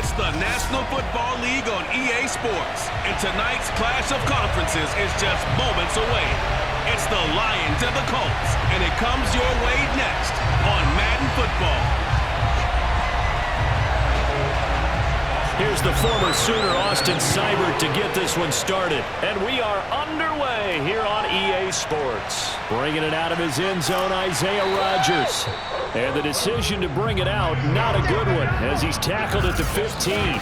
It's the National Football League on EA Sports, and tonight's clash of conferences is just moments away. It's the Lions and the Colts, and it comes your way next on Madden Football. Here's the former Sooner, Austin Seibert, to get this one started. And we are underway here on EA Sports. Bringing it out of his end zone, Isaiah Rodgers. And the decision to bring it out, not a good one, as he's tackled at the 15.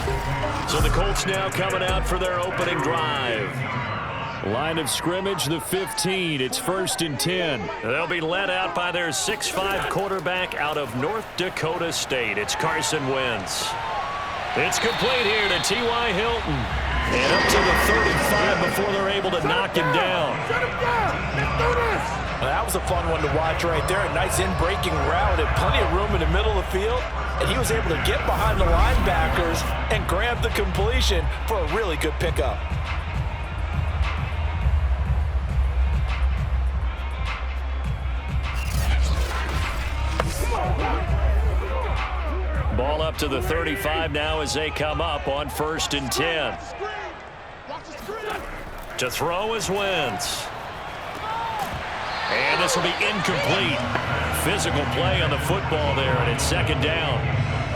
So the Colts now coming out for their opening drive. Line of scrimmage, the 15. It's 1st and 10. They'll be led out by their 6'5" quarterback out of North Dakota State. It's Carson Wentz. It's complete here to T.Y. Hilton. And up to the 35 before they're able to knock him down. Shut him down. Let's do this. Well, that was a fun one to watch right there. A nice in-breaking route and plenty of room in the middle of the field. And he was able to get behind the linebackers and grab the completion for a really good pickup. Ball up to the 35 now as they come up on 1st and 10. To throw is Wentz. And this will be incomplete. Physical play on the football there, and it's 2nd down.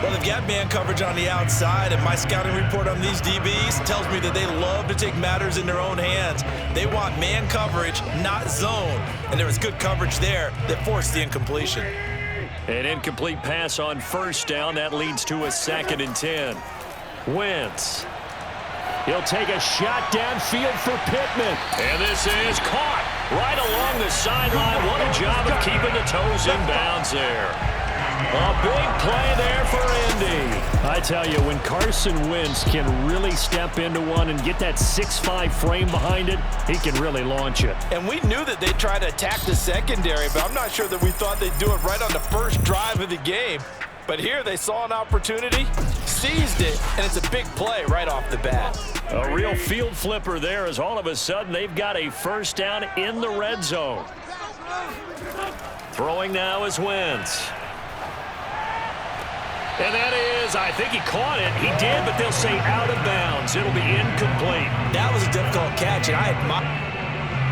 Well, they've got man coverage on the outside, and my scouting report on these DBs tells me that they love to take matters in their own hands. They want man coverage, not zone. And there was good coverage there that forced the incompletion. An incomplete pass on 1st down. That leads to a 2nd and 10. Wentz. He'll take a shot downfield for Pittman. And this is caught right along the sideline. What a job of keeping the toes in bounds there. A big play there for Indy. I tell you, when Carson Wentz can really step into one and get that 6'5" frame behind it, he can really launch it. And we knew that they'd try to attack the secondary, but I'm not sure that we thought they'd do it right on the first drive of the game. But here they saw an opportunity, seized it, and it's a big play right off the bat. A real field flipper there, as all of a sudden they've got a 1st down in the red zone. Throwing now is Wentz. And that is, I think he caught it. He did, but they'll say out of bounds. It'll be incomplete. That was a difficult catch, and I admire.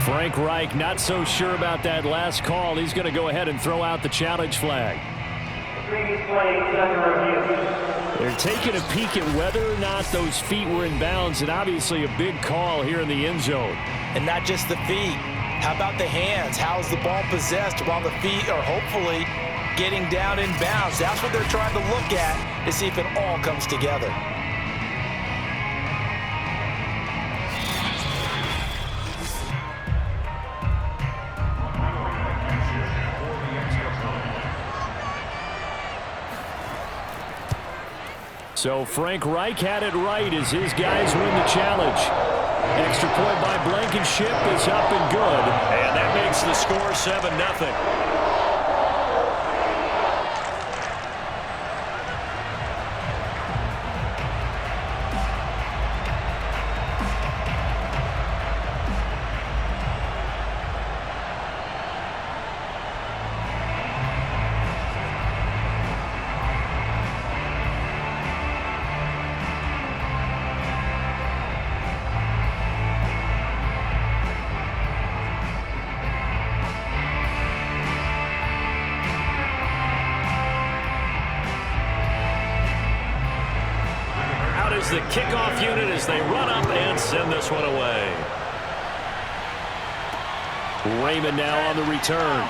Frank Reich not so sure about that last call. He's going to go ahead and throw out the challenge flag. They're taking a peek at whether or not those feet were in bounds, and obviously a big call here in the end zone. And not just the feet. How about the hands? How's the ball possessed while the feet are hopefully getting down in bounds? That's what they're trying to look at to see if it all comes together. So Frank Reich had it right as his guys win the challenge. Extra point by Blankenship is up and good. And that makes the score 7-0. The kickoff unit as they run up and send this one away. Raymond now on the return.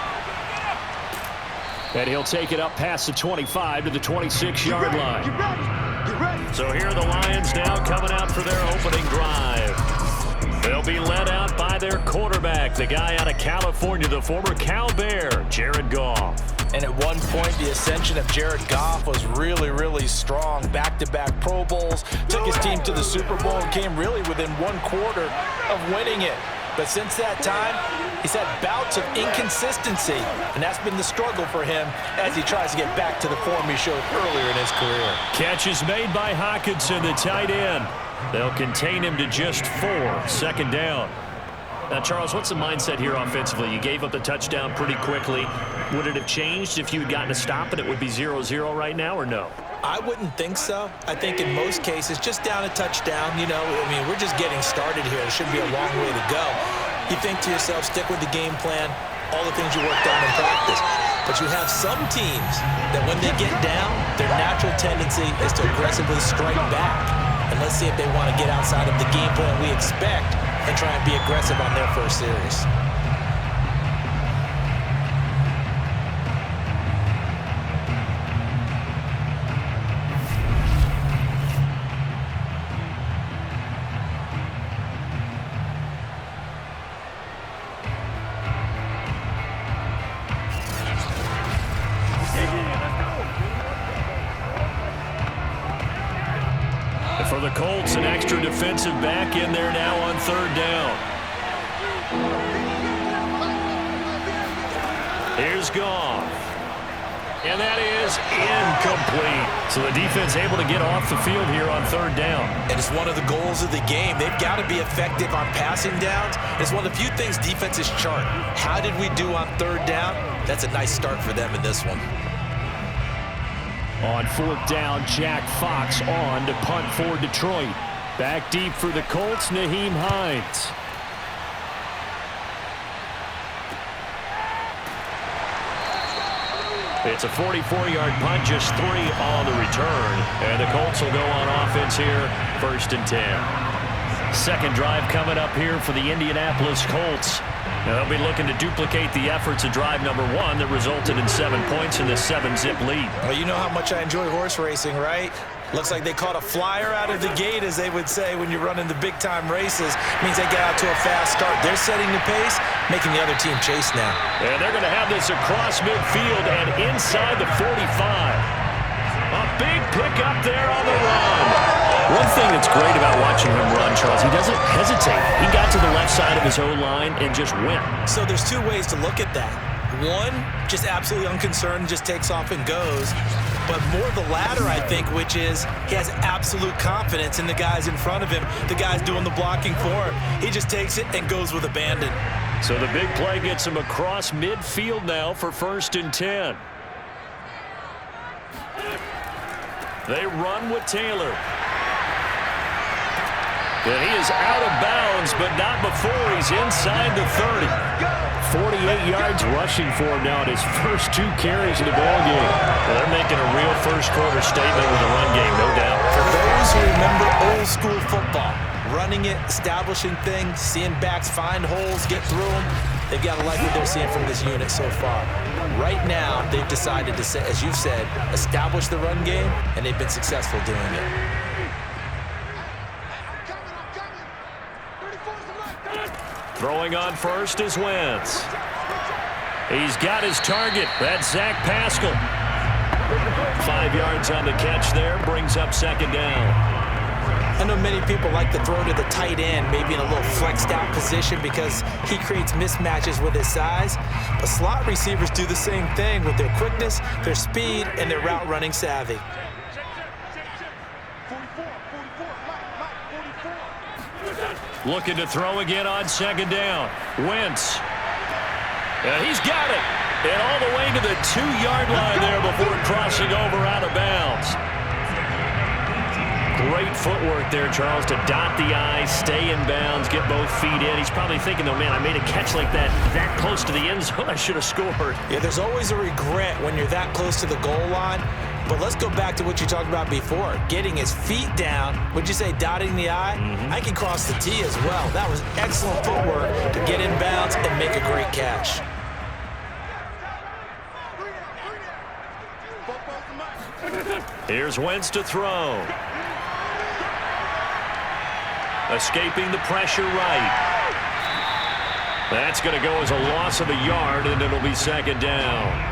And he'll take it up past the 25 to the 26-yard line. Get ready. So here are the Lions now coming out for their opening drive. They'll be led out by their quarterback, the guy out of California, the former Cal Bear, Jared Goff. And at one point, the ascension of Jared Goff was really, really strong. Back-to-back Pro Bowls, took his team to the Super Bowl and came really within 1 quarter of winning it. But since that time, he's had bouts of inconsistency, and that's been the struggle for him as he tries to get back to the form he showed earlier in his career. Catches made by Hockenson, the tight end. They'll contain him to just 4, 2nd down. Now, Charles, what's the mindset here offensively? You gave up the touchdown pretty quickly. Would it have changed if you had gotten a stop and it would be 0-0 right now, or no? I wouldn't think so. I think in most cases, just down a touchdown, you know, I mean, we're just getting started here. It should be a long way to go. You think to yourself, stick with the game plan, all the things you worked on in practice. But you have some teams that when they get down, their natural tendency is to aggressively strike back. And let's see if they want to get outside of the game plan we expect and try and be aggressive on their first series. For the Colts, an extra defensive back in there now on third down. Here's Goff. And that is incomplete. So the defense able to get off the field here on third down. And it's one of the goals of the game. They've got to be effective on passing downs. It's one of the few things defenses chart. How did we do on third down? That's a nice start for them in this one. On fourth down, Jack Fox on to punt for Detroit. Back deep for the Colts, Nyheim Hines. It's a 44-yard punt, just 3 on the return. And the Colts will go on offense here, 1st and 10. Second drive coming up here for the Indianapolis Colts. Now they'll be looking to duplicate the efforts of drive number 1 that resulted in 7 points in the 7-zip lead. Well, you know how much I enjoy horse racing, right? Looks like they caught a flyer out of the gate, as they would say when you're running the big-time races. Means they get out to a fast start. They're setting the pace, making the other team chase now. And they're going to have this across midfield and inside the 45. A big pickup there on the run. One thing that's great about watching him run, Charles, he doesn't hesitate. He got to the left side of his O-line and just went. So there's 2 ways to look at that. One, just absolutely unconcerned, just takes off and goes. But more the latter, I think, which is he has absolute confidence in the guys in front of him, the guys doing the blocking for him. He just takes it and goes with abandon. So the big play gets him across midfield now for 1st and 10. They run with Taylor. And he is out of bounds, but not before he's inside the 30. 48 yards rushing for him now in his first 2 carries of the ballgame. Well, they're making a real first-quarter statement with the run game, no doubt. For those who remember old-school football, running it, establishing things, seeing backs find holes, get through them, they've got to like what they're seeing from this unit so far. Right now, they've decided to, as you've said, establish the run game, and they've been successful doing it. Throwing on first is Wentz. He's got his target. That's Zach Pascal. 5 yards on the catch there. Brings up 2nd down. I know many people like to throw to the tight end, maybe in a little flexed out position because he creates mismatches with his size. But slot receivers do the same thing with their quickness, their speed, and their route running savvy. Looking to throw again on 2nd down. Wentz. And he's got it. And all the way to the 2-yard line there before crossing over out of bounds. Great footwork there, Charles, to dot the I, stay in bounds, get both feet in. He's probably thinking, though, man, I made a catch like that close to the end zone. I should have scored. Yeah, there's always a regret when you're that close to the goal line. But let's go back to what you talked about before. Getting his feet down. Would you say dotting the I? I can cross the T as well. That was excellent footwork to get in bounds and make a great catch. Here's Wentz to throw. Escaping the pressure right. That's going to go as a loss of a yard, and it'll be 2nd down.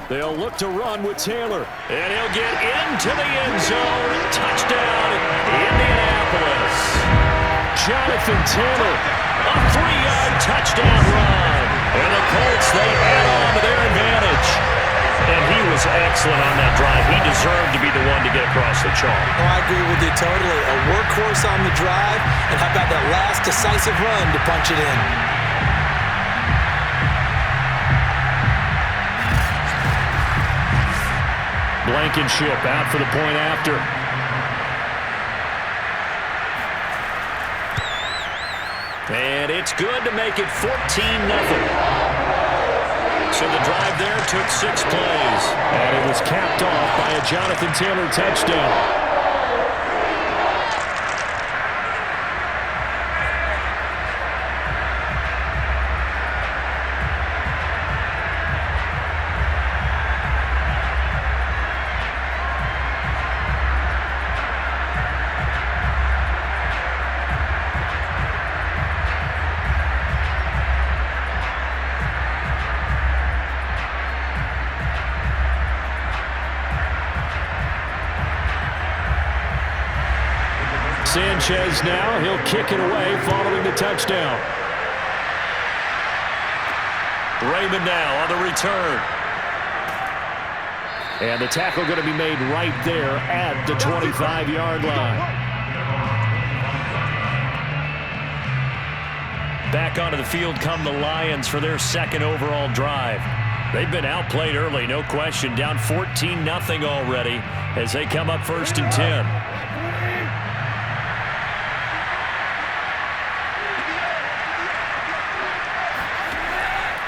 They'll look to run with Taylor. And he'll get into the end zone. Touchdown, Indianapolis. Jonathan Taylor. A 3-yard touchdown run. And the Colts, they add on to their advantage. And he was excellent on that drive. He deserved to be the one to get across the chalk. Oh, I agree with you totally. A workhorse on the drive, and how about that last decisive run to punch it in? Blankenship out for the point after. And it's good to make it 14-0. So the drive there took 6 plays. And it was capped off by a Jonathan Taylor touchdown. Sanchez now, he'll kick it away following the touchdown. Raymond now on the return. And the tackle going to be made right there at the 25-yard line. Back onto the field come the Lions for their second overall drive. They've been outplayed early, no question. Down 14-0 already as they come up 1st and 10.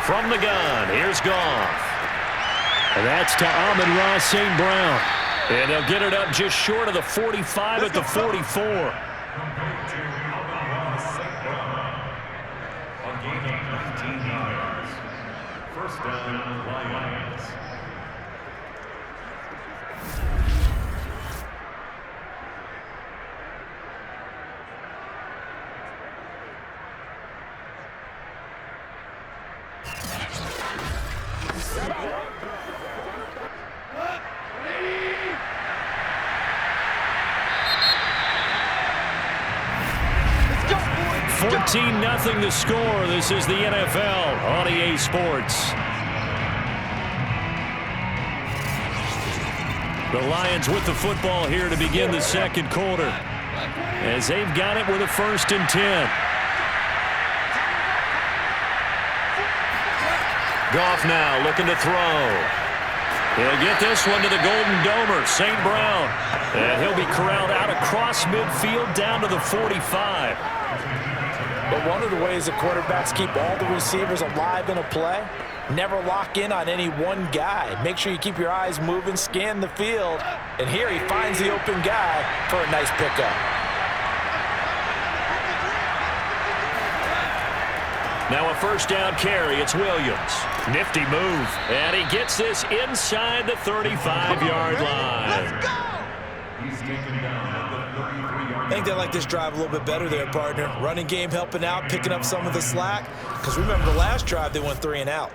From the gun, here's Goff. And that's to Amon-Ra St. Brown. And they'll get it up just short of the 45 at the 44. First down, Lions. Nothing to score. This is the NFL on EA Sports. The Lions with the football here to begin the second quarter, as they've got it with a 1st and 10. Goff now looking to throw. He'll get this one to the Golden Domer, St. Brown. And he'll be corralled out across midfield down to the 45. But one of the ways that quarterbacks keep all the receivers alive in a play, never lock in on any one guy. Make sure you keep your eyes moving, scan the field. And here he finds the open guy for a nice pickup. Now a 1st down carry. It's Williams. Nifty move. And he gets this inside the 35-yard line. Let's go! He's taken down at the 33-yard line. I think they like this drive a little bit better there, partner. Running game helping out, picking up some of the slack. Because remember the last drive, they went 3 and out.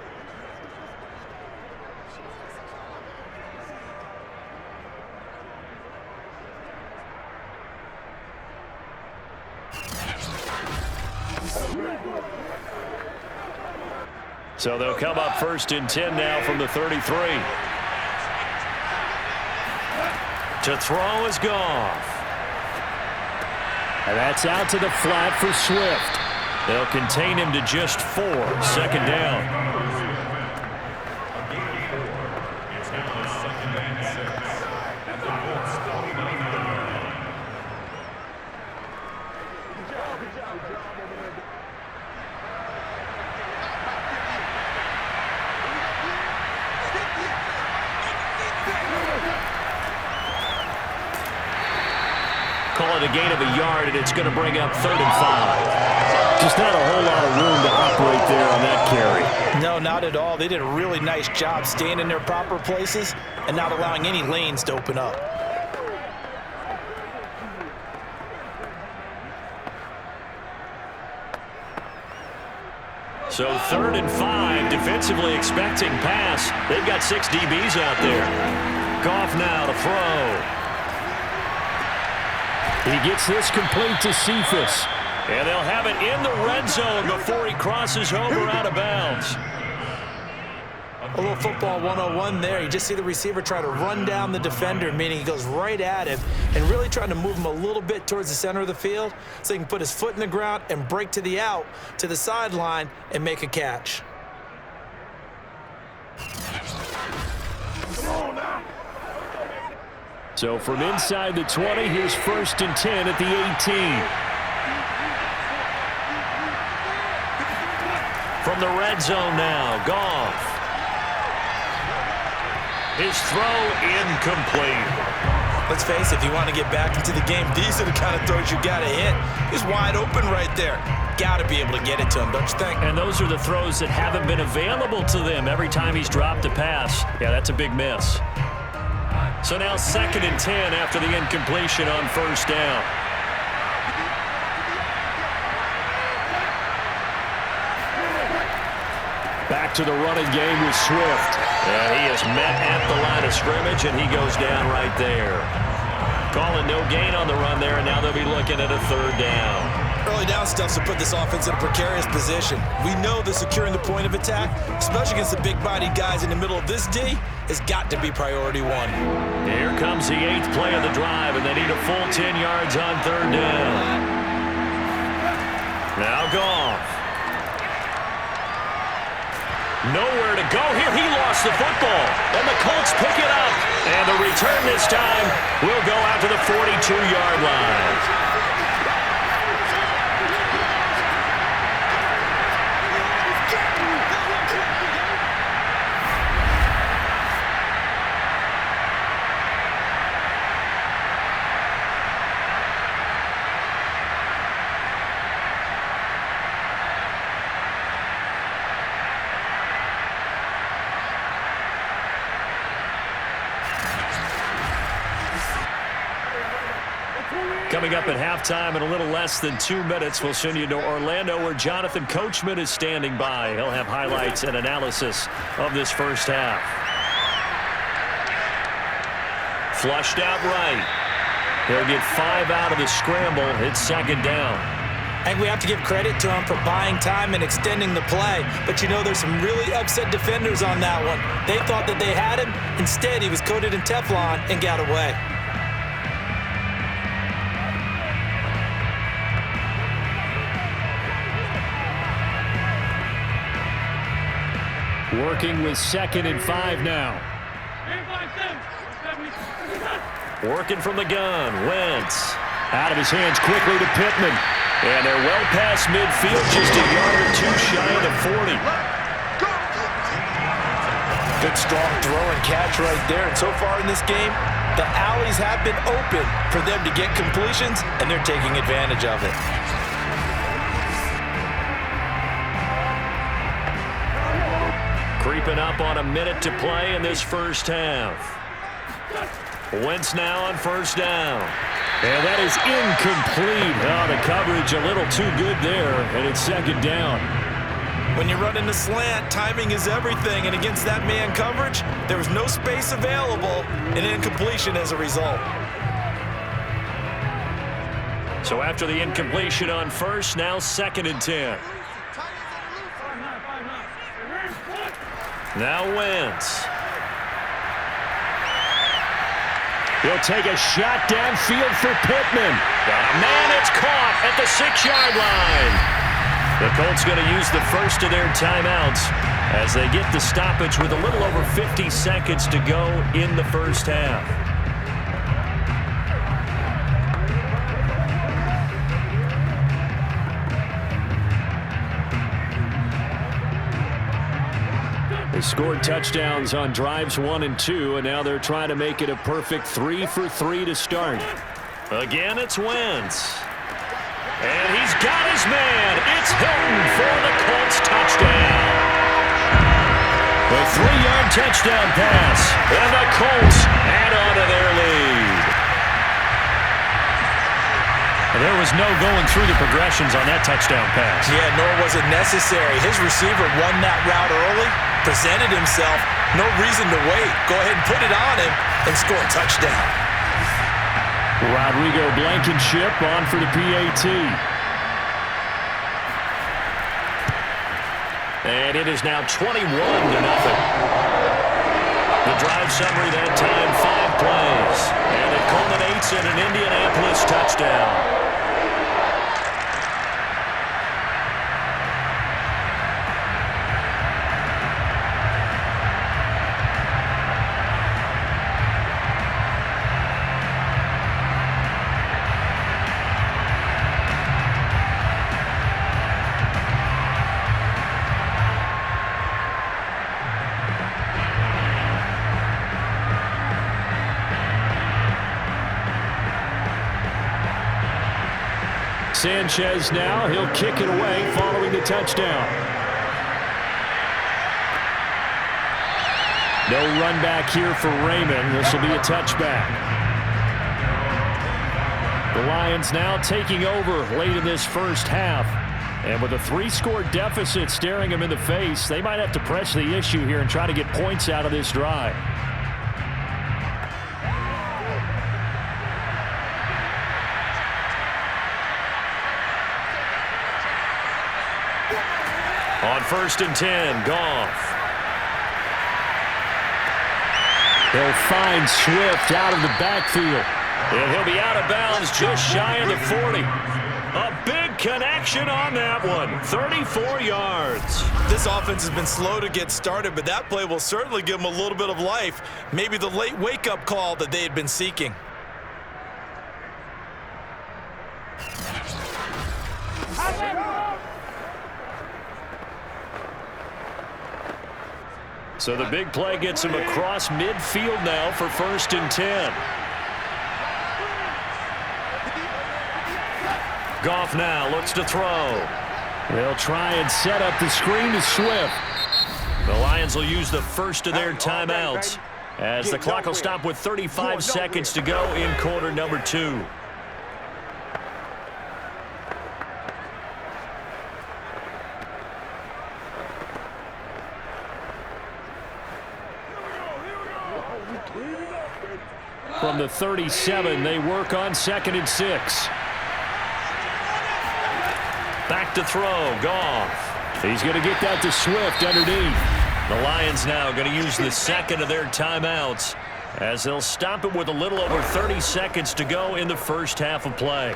So they'll come up 1st and 10 now from the 33. To throw is Goff. And that's out to the flat for Swift. They'll contain him to just 4. 2nd down. Call it a gain of a yard, and it's going to bring up 3rd and 5. Just not a whole lot of room to operate there on that carry. No, not at all. They did a really nice job staying in their proper places and not allowing any lanes to open up. So 3rd and 5, defensively expecting pass. They've got 6 DBs out there. Goff now to throw. He gets this complete to Cephas. And they'll have it in the red zone before he crosses over out of bounds. A little football 101 there. You just see the receiver try to run down the defender, meaning he goes right at him and really trying to move him a little bit towards the center of the field so he can put his foot in the ground and break to the out, to the sideline, and make a catch. So from inside the 20, here's 1st and 10 at the 18. From the red zone now, Goff. His throw incomplete. Let's face it, if you want to get back into the game, these are the kind of throws you got to hit. He's wide open right there. Got to be able to get it to him, don't you think? And those are the throws that haven't been available to them every time he's dropped a pass. Yeah, that's a big miss. So now 2nd and 10 after the incompletion on 1st down. Back to the running game with Swift. And he is met at the line of scrimmage, and he goes down right there. Calling no gain on the run there, and now they'll be looking at a 3rd down. Early down stuff to put this offense in a precarious position. We know that securing the point of attack, especially against the big-bodied guys in the middle of this D, has got to be priority 1. Here comes the 8th play of the drive, and they need a full 10 yards on 3rd down. Now Goff. Nowhere to go here. He lost the football, and the Colts pick it up. And the return this time will go out to the 42-yard line. Coming up at halftime in a little less than 2 minutes, we'll send you to Orlando where Jonathan Coachman is standing by. He'll have highlights and analysis of this first half. Flushed out right. He'll get 5 out of the scramble. It's 2nd down. And we have to give credit to him for buying time and extending the play. But you know, there's some really upset defenders on that one. They thought that they had him. Instead, he was coated in Teflon and got away. Working with 2nd and 5 now. Working from the gun. Wentz. Out of his hands quickly to Pittman. And they're well past midfield, just a yard or 2 shy of the 40. Good strong throw and catch right there. And so far in this game, the alleys have been open for them to get completions, and they're taking advantage of it. Creeping up on a minute to play in this first half. Wentz now on 1st down. And that is incomplete. Oh, the coverage a little too good there, and it's 2nd down. When you're running the slant, timing is everything, and against that man coverage, there was no space available, and incompletion as a result. So after the incompletion on 1st, now 2nd and 10. Now Wentz. He'll take a shot downfield for Pittman. Got a man, it's caught at the 6-yard line. The Colts going to use the first of their timeouts as they get the stoppage with a little over 50 seconds to go in the first half. They scored touchdowns on drives 1 and 2, and now they're trying to make it a perfect 3 for 3 to start. Again, it's Wentz. And he's got his man. It's Hilton for the Colts touchdown. A 3-yard touchdown pass, and the Colts add on to their lead. There was no going through the progressions on that touchdown pass. Yeah, nor was it necessary. His receiver won that route early, presented himself, no reason to wait. Go ahead and put it on him and score a touchdown. Rodrigo Blankenship on for the PAT. And it is now 21-0. The drive summary that time, 5 plays. And it culminates in an Indianapolis touchdown. Sanchez now, he'll kick it away following the touchdown. No run back here for Raymond. This will be a touchback. The Lions now taking over late in this first half. And with a 3-score deficit staring them in the face, they might have to press the issue here and try to get points out of this drive. On 1st and 10, Goff. They'll find Swift out of the backfield. And he'll be out of bounds just shy of the 40. A big connection on that one. 34 yards. This offense has been slow to get started, but that play will certainly give them a little bit of life. Maybe the late wake-up call that they had been seeking. So the big play gets him across midfield now for 1st and 10. Goff now looks to throw. They'll try and set up the screen to Swift. The Lions will use the first of their timeouts as the clock will stop with 35 seconds to go in quarter number 2. From the 37, they work on 2nd and 6. Back to throw, Goff. He's going to get that to Swift underneath. The Lions now going to use the second of their timeouts as they'll stop it with a little over 30 seconds to go in the first half of play.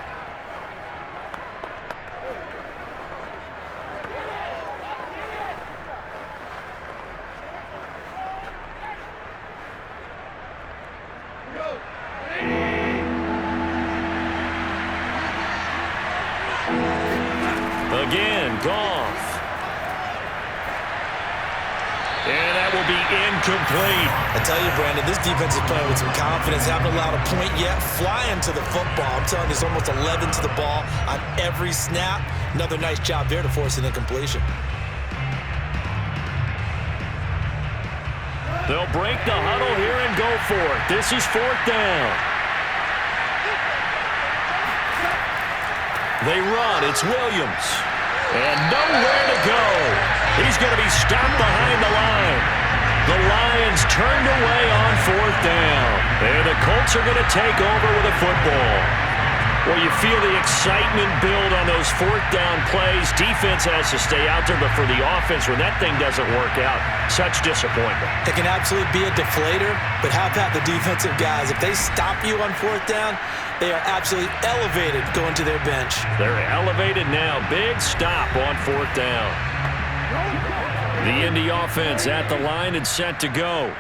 Again, Goff. And that will be incomplete. I tell you, Brandon, this defense is playing with some confidence. Haven't allowed a point yet. Flying to the football. I'm telling you, there's almost 11 to the ball on every snap. Another nice job there to force an incompletion. They'll break the huddle here and go for it. This is 4th down. They run. It's Williams. And nowhere to go. He's going to be stopped behind the line. The Lions turned away on 4th down. And the Colts are going to take over with a football. Well, you feel the excitement build on those 4th down plays. Defense has to stay out there, but for the offense, when that thing doesn't work out, such disappointment. It can absolutely be a deflator, but how about the defensive guys? If they stop you on 4th down, they are absolutely elevated going to their bench. They're elevated now. Big stop on 4th down. The Indy offense at the line and set to go.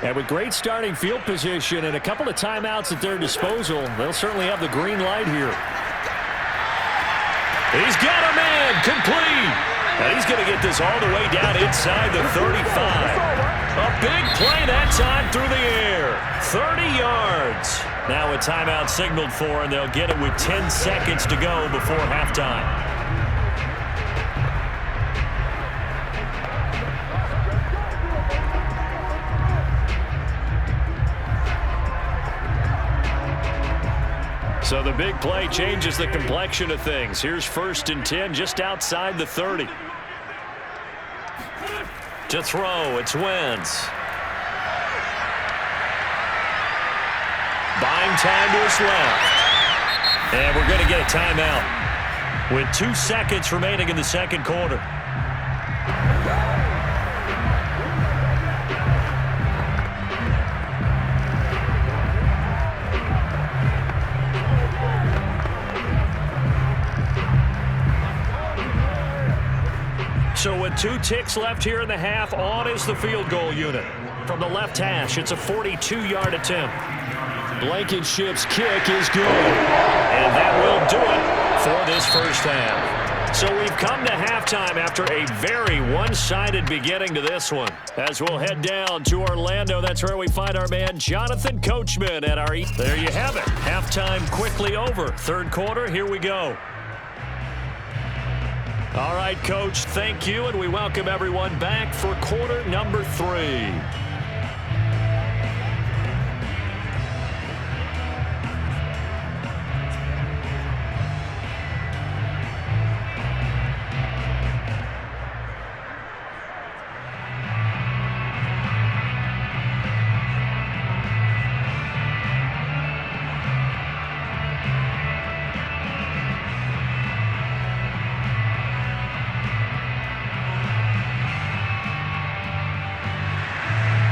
And with great starting field position and a couple of timeouts at their disposal, they'll certainly have the green light here. He's got a man complete. And he's going to get this all the way down inside the 35. A big play that time through the air. 30 yards. Now a timeout signaled for, and they'll get it with 10 seconds to go before halftime. So the big play changes the complexion of things. Here's 1st and 10 just outside the 30. To throw, it's Wentz. Buying time to his left. And we're going to get a timeout with 2 seconds remaining in the second quarter. So with 2 ticks left here in the half, on is the field goal unit. From the left hash, it's a 42-yard attempt. Blankenship's kick is good. And that will do it for this first half. So we've come to halftime after a very one-sided beginning to this one. As we'll head down to Orlando, that's where we find our man Jonathan Coachman at our... There you have it. Halftime quickly over. Third quarter, here we go. All right, Coach, thank you, and we welcome everyone back for quarter number 3.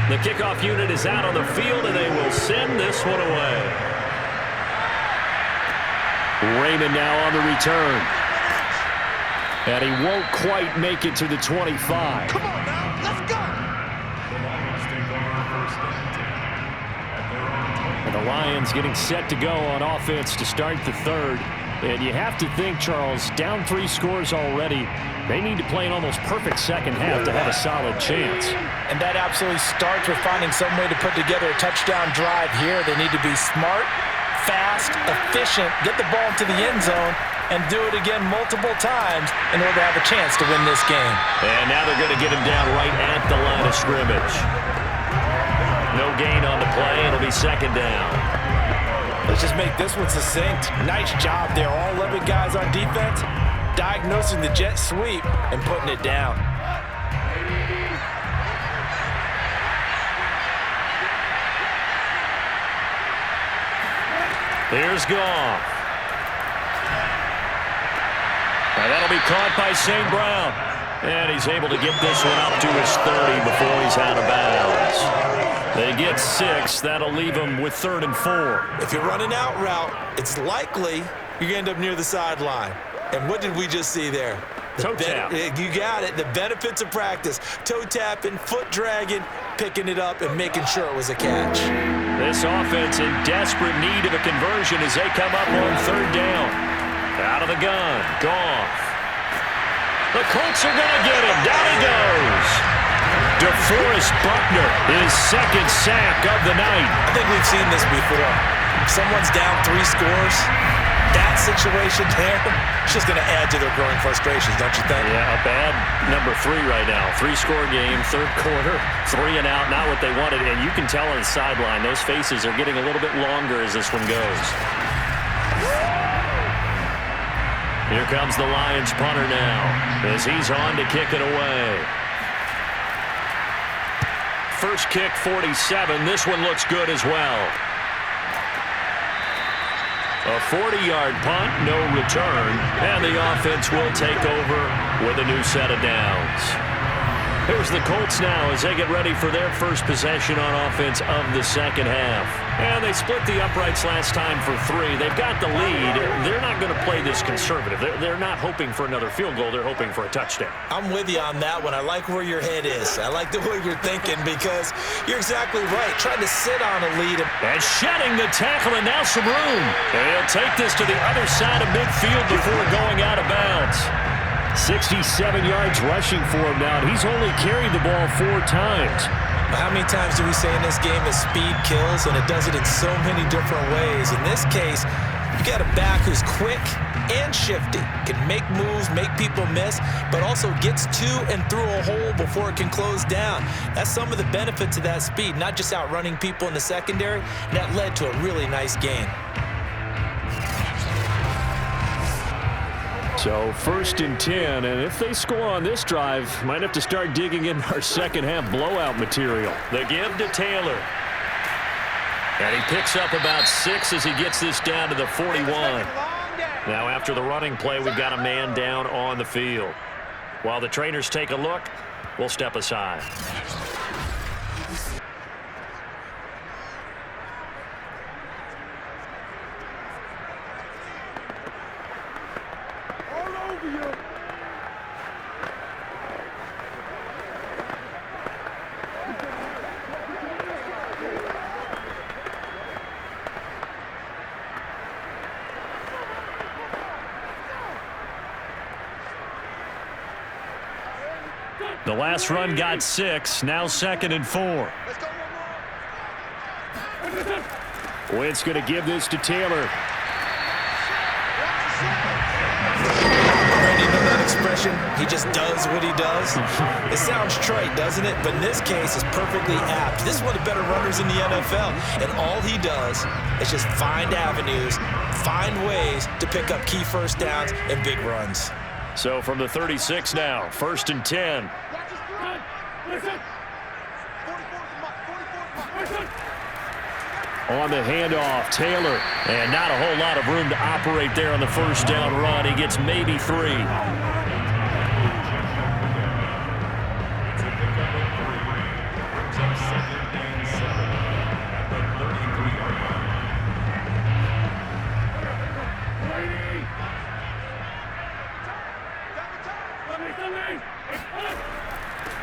The kickoff unit is out on the field, and they will send this one away. Raymond now on the return. And he won't quite make it to the 25. Come on now, let's go! And the Lions getting set to go on offense to start the third. And you have to think, Charles, down 3 scores already. They need to play an almost perfect second half to have a solid chance. And that absolutely starts with finding some way to put together a touchdown drive here. They need to be smart, fast, efficient, get the ball into the end zone, and do it again multiple times in order to have a chance to win this game. And now they're going to get him down right at the line of scrimmage. No gain on the play. It'll be second down. Let's just make this one succinct. Nice job there. All 11 guys on defense diagnosing the jet sweep and putting it down. Here's Goff. And that'll be caught by St. Brown. And he's able to get this one up to his 30 before he's out of bounds. They get 6. That'll leave them with 3rd and 4. If you're running out route, it's likely you're going to end up near the sideline. And what did we just see there? Toe tap. You got it. The benefits of practice. Toe tapping, foot dragging, picking it up, and making sure it was a catch. This offense in desperate need of a conversion as they come up on 3rd down. Out of the gun. Goff. The Colts are going to get him. Down he goes. DeForest Buckner, his 2nd sack of the night. I think we've seen this before. Someone's down 3 scores. That situation there, it's just going to add to their growing frustrations, don't you think? Yeah, a bad number 3 right now. 3-score game, 3rd quarter, 3 and out, not what they wanted. And you can tell on the sideline, those faces are getting a little bit longer as this one goes. Here comes the Lions punter now as he's on to kick it away. First kick, 47. This one looks good as well. A 40-yard punt, no return, and the offense will take over with a new set of downs. Here's the Colts now as they get ready for their first possession on offense of the second half. And they split the uprights last time for 3. They've got the lead. They're not going to play this conservative. They're not hoping for another field goal. They're hoping for a touchdown. I'm with you on that one. I like where your head is. I like the way you're thinking because you're exactly right. Trying to sit on a lead. And shedding the tackle and now some room. They'll take this to the other side of midfield before going out of bounds. 67 yards rushing for him now, and he's only carried the ball 4 times. How many times do we say in this game that speed kills, and it does it in so many different ways? In this case, you got a back who's quick and shifty, can make moves, make people miss, but also gets to and through a hole before it can close down. That's some of the benefits of that speed, not just outrunning people in the secondary. And that led to a really nice gain. So 1st and 10, and if they score on this drive, might have to start digging in our second half blowout material. The give to Taylor. And he picks up about 6 as he gets this down to the 41. Now after the running play, we've got a man down on the field. While the trainers take a look, we'll step aside. The last run got 6. Now 2nd and 4. Wentz going to give this to Taylor. Randy, you know that expression? He just does what he does. It sounds trite, doesn't it? But in this case, it's perfectly apt. This is one of the better runners in the NFL. And all he does is just find avenues, find ways to pick up key first downs and big runs. So from the 36 now, 1st and 10. On the handoff, Taylor. And not a whole lot of room to operate there on the 1st down run. He gets maybe 3.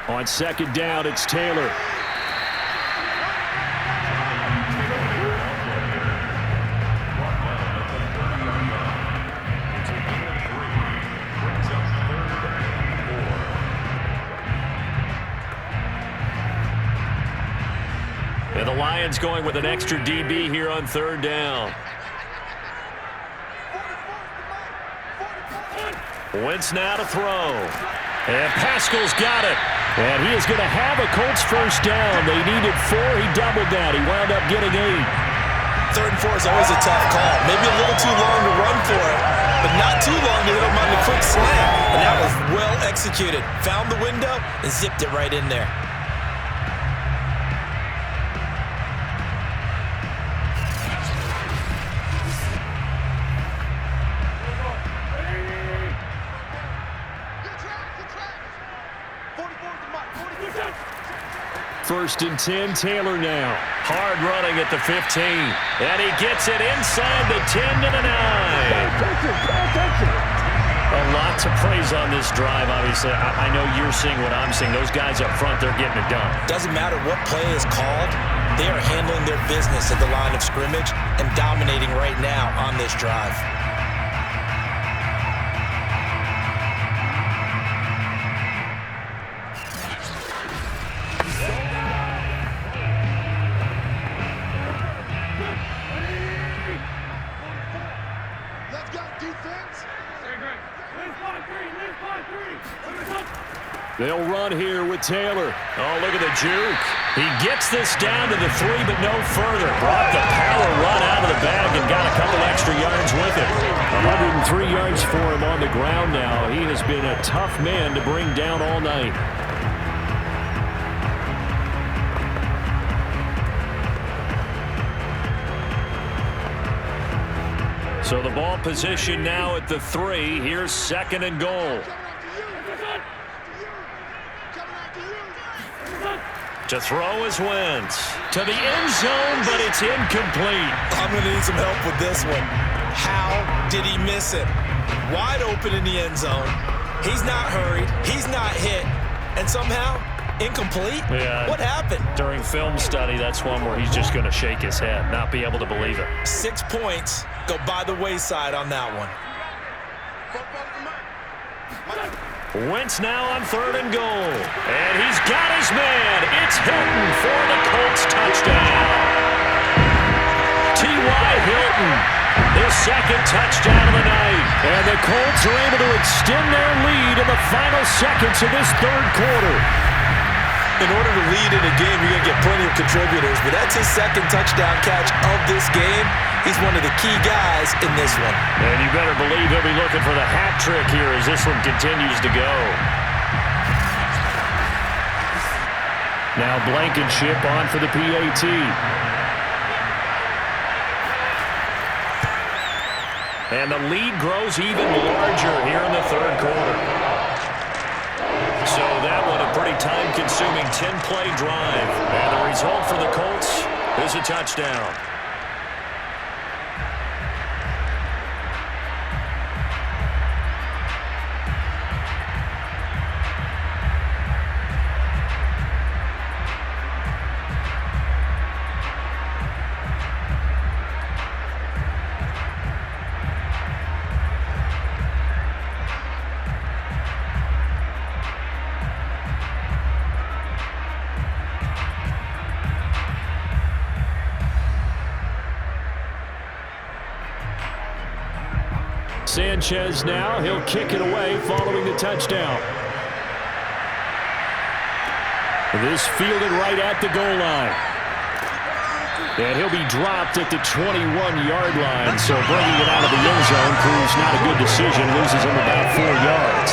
On 2nd down, it's Taylor. And the Lions going with an extra DB here on 3rd down. Wentz now to throw. And Pascal's got it. And he is going to have a Colts 1st down. They needed 4. He doubled that. He wound up getting 8. 3rd and 4 is always a tough call. Maybe a little too long to run for it, but not too long to hit him on the quick slant. And that was well executed. Found the window and zipped it right in there. First and 10, Taylor now. Hard running at the 15. And he gets it inside the 10 to the 9. A lot to praise on this drive, obviously. I know you're seeing what I'm seeing. Those guys up front, they're getting it done. Doesn't matter what play is called. They are handling their business at the line of scrimmage and dominating right now on this drive. They'll run here with Taylor. Oh, look at the juke. He gets this down to the 3, but no further. Brought the power run out of the bag and got a couple extra yards with it. 103 yards for him on the ground now. He has been a tough man to bring down all night. So the ball position now at the 3. Here's 2nd and goal. To throw is Wentz. To the end zone, but it's incomplete. I'm going to need some help with this one. How did he miss it? Wide open in the end zone. He's not hurried. He's not hit. And somehow, incomplete? Yeah. What happened? During film study, that's one where he's just going to shake his head, not be able to believe it. 6 points go by the wayside on that one. Wentz now on 3rd and goal. And he's got his man. It's Hilton for the Colts touchdown. T.Y. Hilton, his 2nd touchdown of the night. And the Colts are able to extend their lead in the final seconds of this 3rd quarter. In order to lead in a game, you're going to get plenty of contributors, but that's his 2nd touchdown catch of this game. He's one of the key guys in this one. And you better believe he'll be looking for the hat trick here as this one continues to go. Now Blankenship on for the PAT. And the lead grows even larger here in the 3rd quarter. So that one a pretty time-consuming 10-play drive. And the result for the Colts is a touchdown. Sanchez now, he'll kick it away following the touchdown. This fielded right at the goal line. And he'll be dropped at the 21-yard line, so bringing it out of the end zone proves not a good decision, loses him about 4 yards.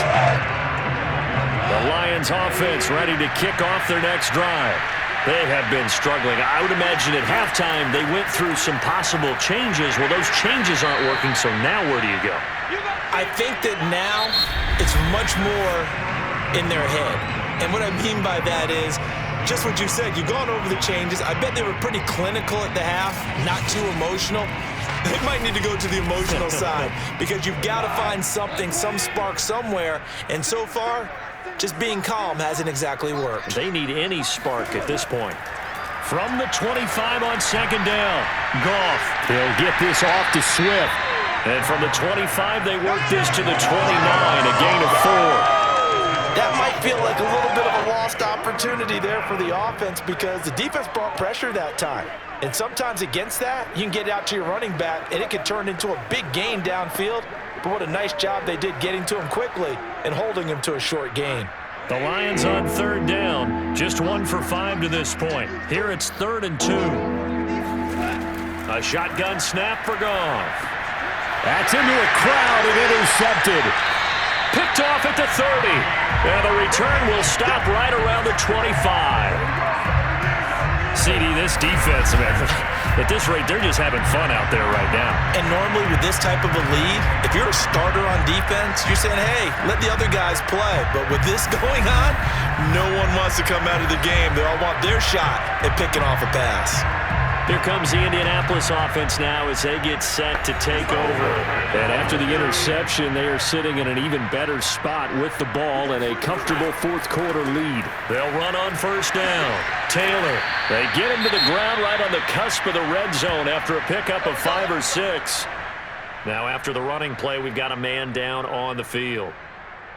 The Lions offense ready to kick off their next drive. They have been struggling. I would imagine at halftime they went through some possible changes. Well, those changes aren't working, so now where do you go? I think that now it's much more in their head. And what I mean by that is just what you said. You've gone over the changes. I bet they were pretty clinical at the half, not too emotional. They might need to go to the emotional side because you've got to find something, some spark somewhere. And so far, just being calm hasn't exactly worked. They need any spark at this point. From the 25 on second down, Goff. He'll get this off to Swift. And from the 25, they work this to the 29, a gain of 4. That might feel like a little bit of a lost opportunity there for the offense because the defense brought pressure that time. And sometimes against that, you can get out to your running back, and it can turn into a big gain downfield. But what a nice job they did getting to him quickly and holding him to a short gain. The Lions on third down, just 1 for 5 to this point. Here it's 3rd and 2. A shotgun snap for Goff. That's into a crowd and intercepted. Picked off at the 30. And the return will stop right around the 25. CD, this defense, man, at this rate, they're just having fun out there right now. And normally with this type of a lead, if you're a starter on defense, you're saying, hey, let the other guys play. But with this going on, no one wants to come out of the game. They all want their shot at picking off a pass. Here comes the Indianapolis offense now as they get set to take over. And after the interception, they are sitting in an even better spot with the ball and a comfortable fourth-quarter lead. They'll run on first down. Taylor, they get him to the ground right on the cusp of the red zone after a pickup of 5 or 6. Now after the running play, we've got a man down on the field.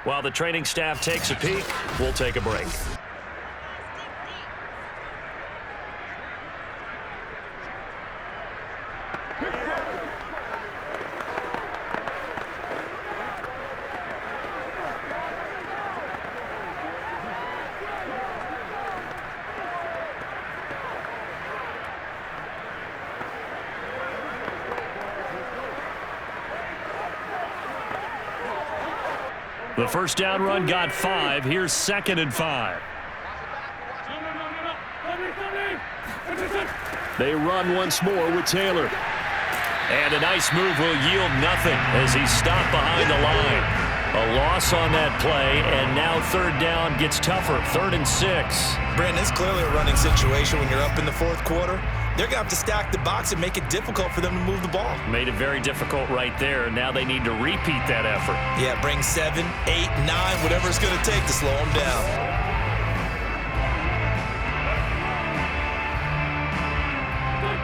While the training staff takes a peek, we'll take a break. The first down run got 5. Here's 2nd and 5. They run once more with Taylor. And a nice move will yield nothing as he's stopped behind the line. A loss on that play, and now third down gets tougher. 3rd and 6. Brandon, it's clearly a running situation when you're up in the fourth quarter. They're going to have to stack the box and make it difficult for them to move the ball. Made it very difficult right there. Now they need to repeat that effort. Yeah, bring 7, 8, 9, whatever it's going to take to slow them down.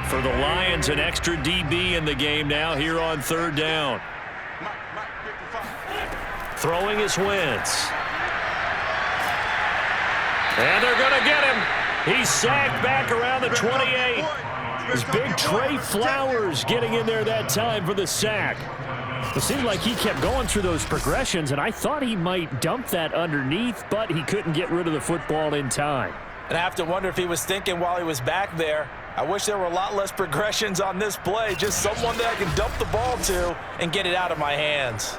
For the Lions, an extra DB in the game now here on third down. Throwing is Wentz. And they're going to get him. He's sacked back around the 28. It's big Trey Flowers getting in there that time for the sack. It seemed like he kept going through those progressions, and I thought he might dump that underneath, but he couldn't get rid of the football in time. And I have to wonder if he was thinking while he was back there, I wish there were a lot less progressions on this play, just someone that I can dump the ball to and get it out of my hands.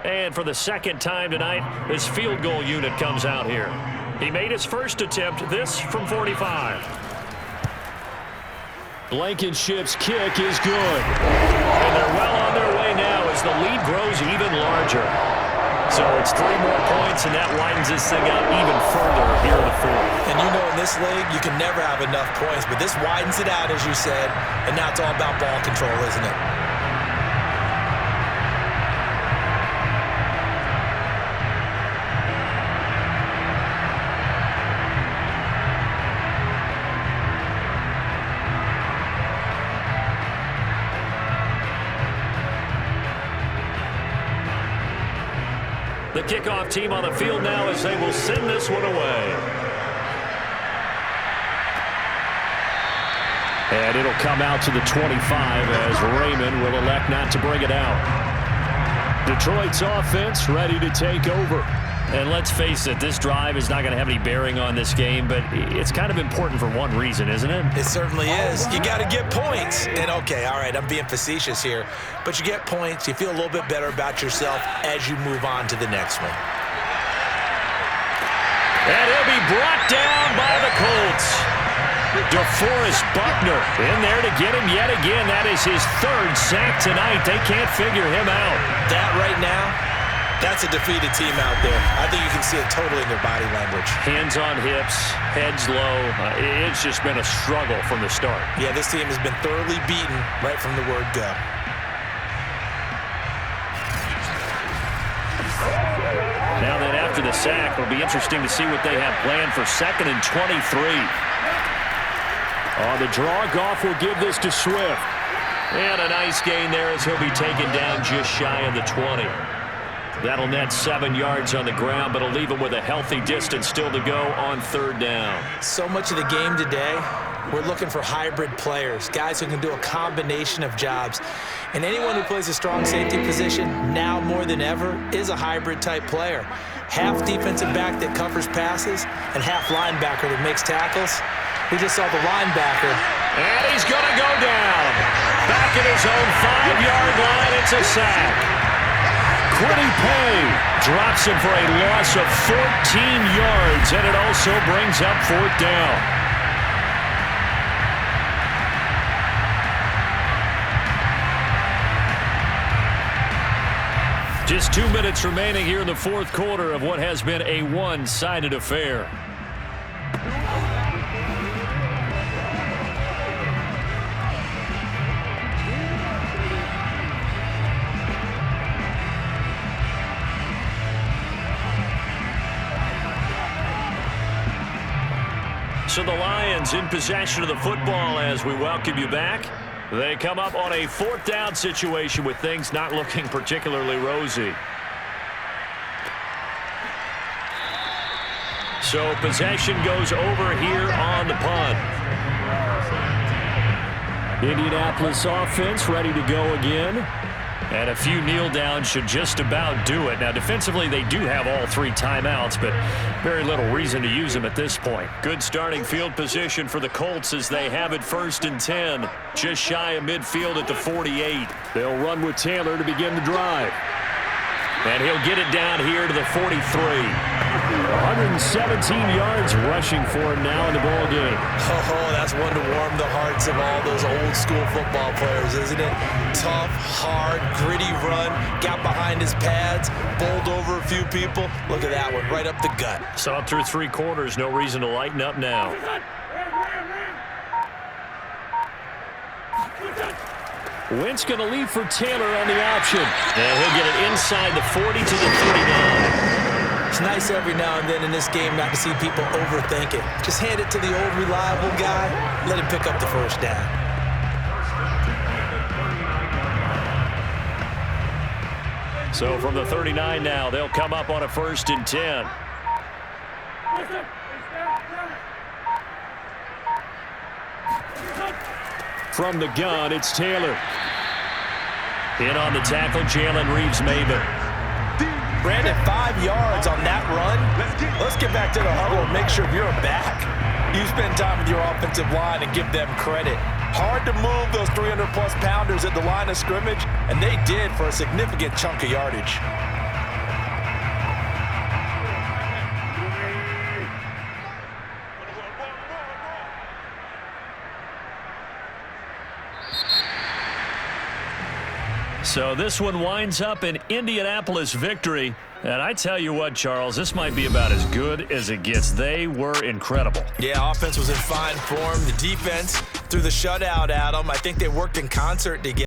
And for the second time tonight, his field goal unit comes out here. He made his first attempt, this from 45. Blankenship's kick is good. And they're well on their way now as the lead grows even larger. So it's 3 more points, and that widens this thing out even further here in the fourth. And you know in this league, you can never have enough points, but this widens it out, as you said, and now it's all about ball control, isn't it? The kickoff team on the field now as they will send this one away. And it'll come out to the 25 as Raymond will elect not to bring it out. Detroit's offense ready to take over. And let's face it, this drive is not going to have any bearing on this game, but it's kind of important for one reason, isn't it? It certainly is. You got to get points. And, okay, all right, I'm being facetious here. But you get points, you feel a little bit better about yourself as you move on to the next one. And he'll be brought down by the Colts. DeForest Buckner in there to get him yet again. That is his third sack tonight. They can't figure him out. That right now, that's a defeated team out there. I think you can see it totally in their body language. Hands on hips, heads low. It's just been a struggle from the start. Yeah, this team has been thoroughly beaten right from the word go. Now then, after the sack, it'll be interesting to see what they have planned for 2nd and 23. On the draw, Goff will give this to Swift. And a nice gain there as he'll be taken down just shy of the 20. That'll net 7 yards on the ground, but it'll leave him with a healthy distance still to go on 3rd down. So much of the game today, we're looking for hybrid players, guys who can do a combination of jobs. And anyone who plays a strong safety position, now more than ever, is a hybrid type player. Half defensive back that covers passes and half linebacker that makes tackles. We just saw the linebacker. And he's going to go down. Back at his own 5-yard line, it's a sack. Quiddy Pay drops him for a loss of 14 yards, and it also brings up 4th down. Just 2 minutes remaining here in the 4th quarter of what has been a one-sided affair. So the Lions in possession of the football as we welcome you back. They come up on a 4th down situation with things not looking particularly rosy. So possession goes over here on the punt. Indianapolis offense ready to go again. And a few kneel downs should just about do it. Now, defensively, they do have all 3 timeouts, but very little reason to use them at this point. Good starting field position for the Colts as they have it 1st and 10. Just shy of midfield at the 48. They'll run with Taylor to begin the drive. And he'll get it down here to the 43. 117 yards rushing for him now in the ball game. Oh, that's one to warm the hearts of all those old school football players, isn't it? Tough, hard, gritty run, got behind his pads, bowled over a few people. Look at that one, right up the gut. Saw it through 3 quarters, no reason to lighten up now. Wentz going to leave for Taylor on the option. And he'll get it inside the 40 to the 39. It's nice every now and then in this game not to see people overthink it. Just hand it to the old reliable guy, let him pick up the 1st down. So from the 39 now, they'll come up on a 1st and 10. From the gun, it's Taylor. In on the tackle, Jalen Reeves-Maybin. Brandon, 5 yards on that run. Let's get back to the huddle and make sure you're back. You spend time with your offensive line and give them credit. Hard to move those 300-plus pounders at the line of scrimmage, and they did for a significant chunk of yardage. So this one winds up an Indianapolis victory. And I tell you what, Charles, this might be about as good as it gets. They were incredible. Yeah, offense was in fine form. The defense threw the shutout at them. I think they worked in concert to get